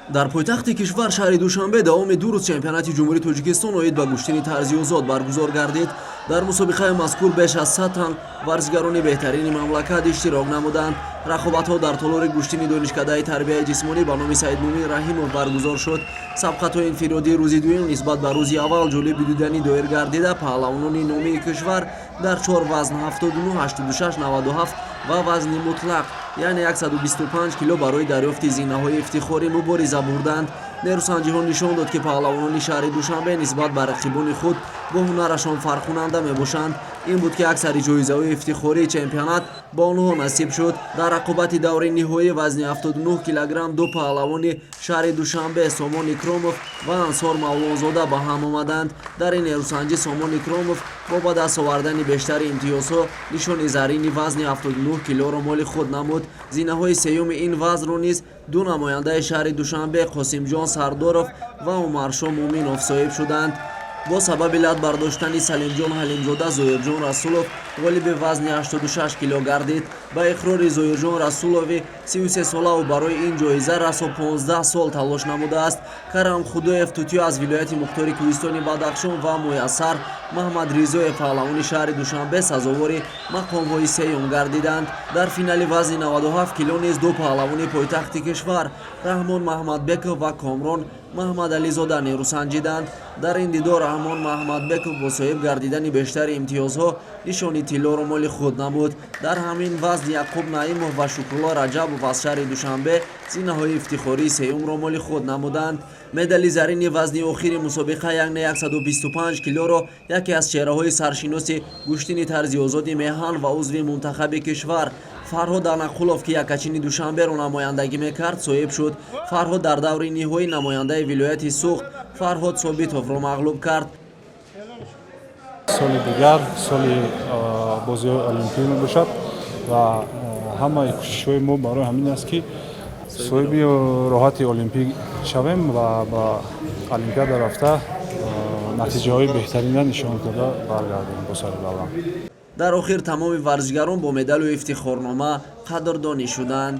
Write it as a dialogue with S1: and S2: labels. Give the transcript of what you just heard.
S1: дар пойтахти кишвар шаҳри душанбе давоми ду рӯз чемпионати ҷумҳурии Тоҷикистон оид ба гӯштини тарзи озод баргузор гардид. Дар мусобиқаи мазкур беш аз 100 тан варзишгарони беҳтарини мамлакат иштирок намуданд. Рақобатҳо дар толори гӯштини донишкадаи тарбияи ҷисмонӣ ба номи Саидмуъмин Раҳимов баргузор шуд. Сабқатҳои инфиродии рӯзи дуюм нисбат ба рӯзи аввал ҷолиби дидани доир гардида, паҳлавонони номии кишвар дар 4 вазн 79, 86, 97 ва вазни мутлақ яъне 125 кило барои дарёфти зинаҳои ифтихорӣ мубориза бурданд. нерӯсанҷиҳо нишон дод, ки паҳлавонони шаҳри Душанбе нисбат ба рақибони худ бо ҳунарашон фарқкунанда мебошанд. Ин буд, ки аксари ҷоизаҳои ифтихории чемпионат ба онҳо насиб шуд. Дар рақобати даври ниҳоӣ вазни 79 килограмм ду паҳлавони шаҳри Душанбе Сомон Икромов ва Ансор Мавлонзода ба ҳам омаданд. Дар ин нерӯсанҷӣ Сомон Икромов бо ба даст овардани бештари имтиёзҳо нишони заррини вазни 79 килоро моли худ намуд. Зинаҳои сеюми ин вазнро низ ду намояндаи шаҳри Душанбе Қосимҷон Сардоров ва Умаршо Муъминов соҳиб шуданд. бо сабаби лад бардоштани Салимҷон Ҳалимзода Зоирҷон Расулов ғолиби вазни 86 кило гардид. Ба иқрори Зоирҷон Расулови 33 солао барои ин ҷоиза расо 15 сол талош намудааст. Карам Худоев Тутиё аз вилояти Мухтори Кӯҳистони Бадахшон ва Муяссар Маҳмадризоев паҳлавони шаҳри Душанбе сазовори мақомҳои сеюм гардиданд. Дар финали вазни 97 кило низ ду паҳлавони пойтахти кишвар Раҳмон Маҳмадбеков ва Комрон Маҳмадализода нерӯсанҷиданд. Дар ин дидор Раҳмон Маҳмадбеков бо соҳиб гардидани бештари имтиёзҳо нишони тиллоро моли худ намуд. Дар ҳамин вазн Яъқуб Наимов ва Шукрулло Раҷабов аз шаҳри Душанбе зинаҳои ифтихории сеюмро моли худ намуданд. медали заррини вазни охири мусобиқа яъне 125 килоро яке аз чеҳраҳои саршиноси гӯштини тарзи озоди меҳан ва узви мунтахаби кишвар Фарҳод Анаққулов, ки якачини Душанберо намояндагӣ мекард, соҳиб шуд. Фарҳод дар даври ниҳоӣ намояндаи вилояти Суғд Фарҳод Собитовро мағлуб кард.
S2: соли дигар соли бозиҳои олимпӣ мебошад ва ҳамаи кӯшишҳои мо барои ҳамин аст, ки соҳиби роҳати олимпӣ шавем ва ба олимпиада рафта натиҷаҳои беҳтарина нишон дода баргардем бо сари баланд.
S1: Дар охир тамоми варзишгарон бо медалу ифтихорнома қадрдонӣ шуданд.